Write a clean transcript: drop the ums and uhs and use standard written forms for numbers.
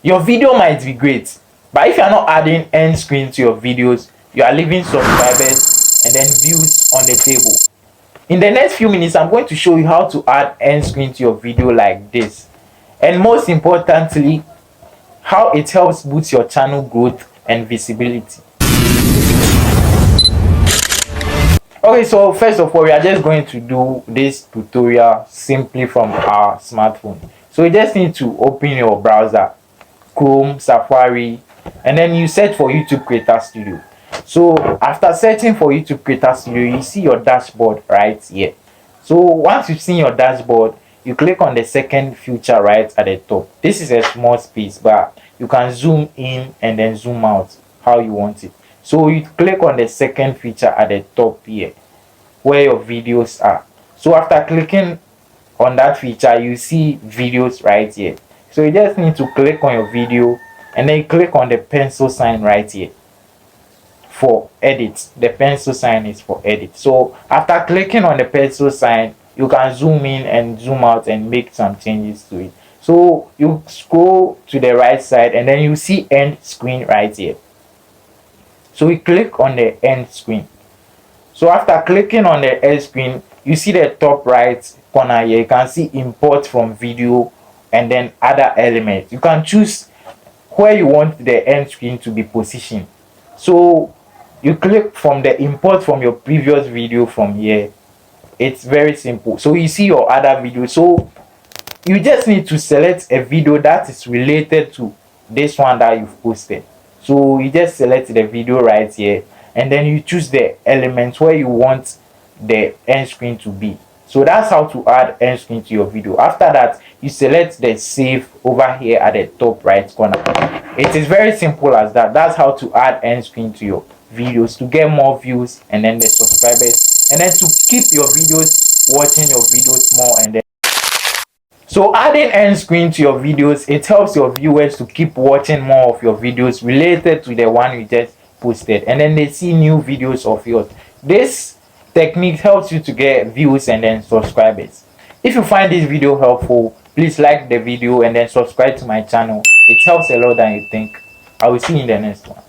Your video might be great, but if you are not adding end screen to your videos, you are leaving subscribers and then views on the table. In the next few minutes, I'm going to show you how to add end screen to your video like this, and most importantly, how it helps boost your channel growth and visibility. Okay, so first of all, we are just going to do this tutorial simply from our smartphone. So you just need to open your browser, Chrome, Safari, and then you search for YouTube Creator Studio. So after searching for YouTube Creator Studio, you see your dashboard right here. So once you've seen your dashboard, you click on the second feature right at the top. This is a small space, but you can zoom in and then zoom out how you want it. So you click on the second feature at the top here where your videos are. So after clicking on that feature, you see videos right here. So you just need to click on your video and then you click on the pencil sign right here for edit. The pencil sign is for edit. So after clicking on the pencil sign, you can zoom in and zoom out and make some changes to it. So you scroll to the right side and then you see end screen right here. So you click on the end screen. So after clicking on the end screen, you see the top right corner here. You can see import from video and then other elements. You can choose where you want the end screen to be positioned. So you click from the import from your previous video from here. It's very simple. So you see your other video. So you just need to select a video that is related to this one that you've posted. So you just select the video right here and then you choose the elements where you want the end screen to be. So that's how to add end screen to your video. After that, you select the save over here at the top right corner. It is very simple as that. That's how to add end screen to your videos to get more views and then the subscribers, and then to keep your videos, watching your videos more. And then so adding end screen to your videos, it helps your viewers to keep watching more of your videos related to the one you just posted, and then they see new videos of yours. This technique helps you to get views and then subscribers. If you find this video helpful, please like the video and then subscribe to my channel. It helps a lot than you think. I will see you in the next one.